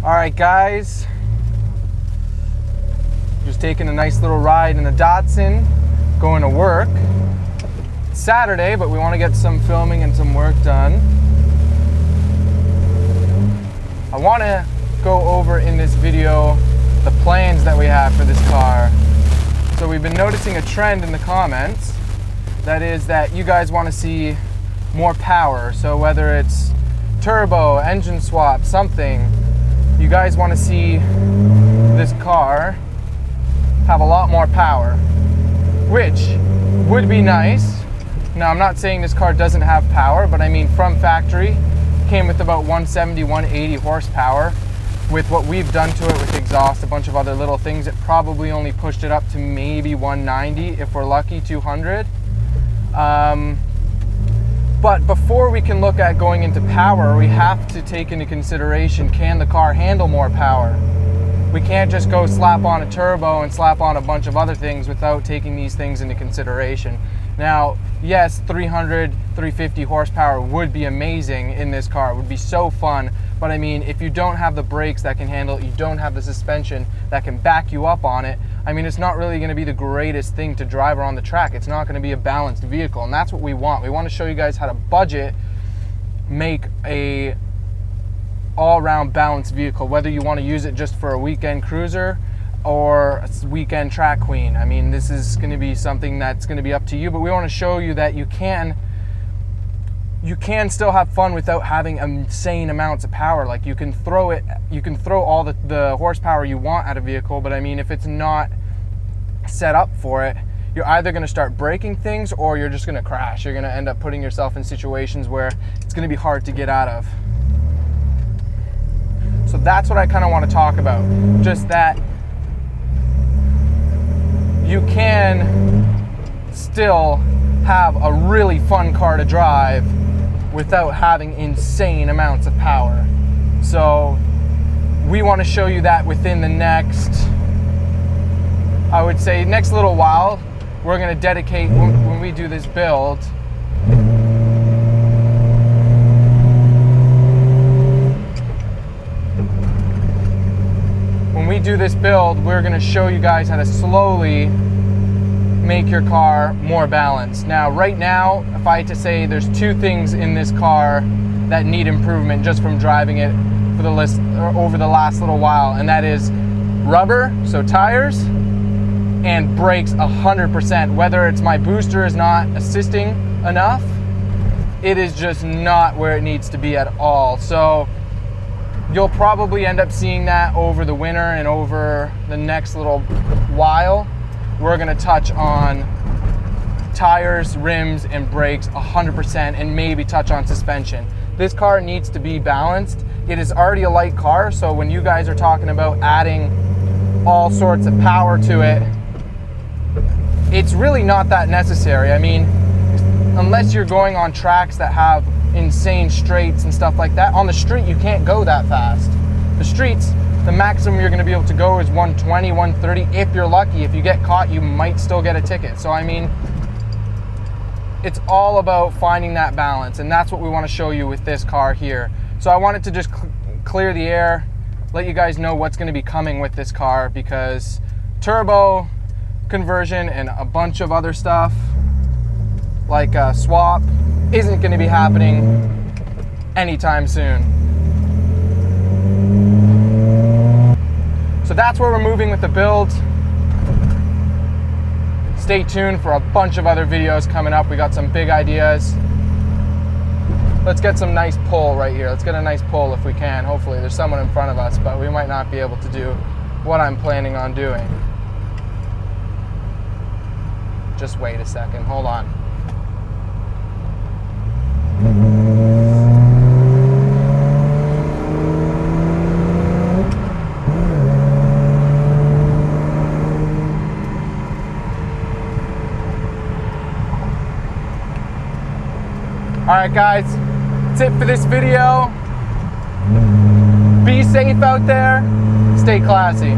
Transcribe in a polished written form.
All right, guys, just taking a nice little ride in a Datsun, going to work. It's Saturday, but we want to get some filming and some work done. I want to go over in this video the plans that we have for this car. So we've been noticing a trend in the comments, that is that you guys want to see more power. So whether it's turbo, engine swap, something, you guys want to see this car have a lot more power, which would be nice. Now, I'm not saying this car doesn't have power, but I mean from factory, came with about 170, 180 horsepower. With what we've done to it with exhaust, a bunch of other little things, it probably only pushed it up to maybe 190, if we're lucky, 200. But before we can look at going into power, we have to take into consideration, can the car handle more power? We can't just go slap on a turbo and slap on a bunch of other things without taking these things into consideration. Now, yes, 300, 350 horsepower would be amazing in this car. It would be so fun. But I mean, if you don't have the brakes that can handle it, you don't have the suspension that can back you up on it, I mean, it's not really going to be the greatest thing to drive around the track. It's not going to be a balanced vehicle, and that's what we want. We want to show you guys how to budget, make a all-around balanced vehicle, whether you want to use it just for a weekend cruiser or a weekend track queen. I mean, this is going to be something that's going to be up to you, but we want to show you that you can still have fun without having insane amounts of power. Like, you can throw all the horsepower you want at a vehicle, but I mean, if it's not set up for it, you're either going to start breaking things or you're just going to crash. You're going to end up putting yourself in situations where it's going to be hard to get out of. So that's what I kind of want to talk about. Just that you can still have a really fun car to drive without having insane amounts of power. So we want to show you that within the next, I would say, next little while. We're going to dedicate, when we do this build, we're going to show you guys how to slowly make your car more balanced. Now, right now, if I had to say, there's two things in this car that need improvement just from driving it for over the last little while, and that is rubber, so tires, and brakes 100%. Whether it's my booster is not assisting enough, it is just not where it needs to be at all. So you'll probably end up seeing that over the winter and over the next little while. We're going to touch on tires, rims, and brakes 100%, and maybe touch on suspension. This car needs to be balanced. It is already a light car, so when you guys are talking about adding all sorts of power to it, it's really not that necessary. I mean, unless you're going on tracks that have insane straights and stuff like that. On the street, you can't go that fast. The streets, the maximum you're going to be able to go is 120, 130. If you're lucky, if you get caught, you might still get a ticket. So I mean, it's all about finding that balance, and that's what we want to show you with this car here. So I wanted to just clear the air, let you guys know what's going to be coming with this car, because turbo conversion and a bunch of other stuff like a swap isn't going to be happening anytime soon. So that's where we're moving with the build. Stay tuned for a bunch of other videos coming up. We got some big ideas. Let's get some nice pull right here. Let's get a nice pull if we can. Hopefully there's someone in front of us, but we might not be able to do what I'm planning on doing. Just wait a second, hold on. Alright guys, that's it for this video. Be safe out there, stay classy.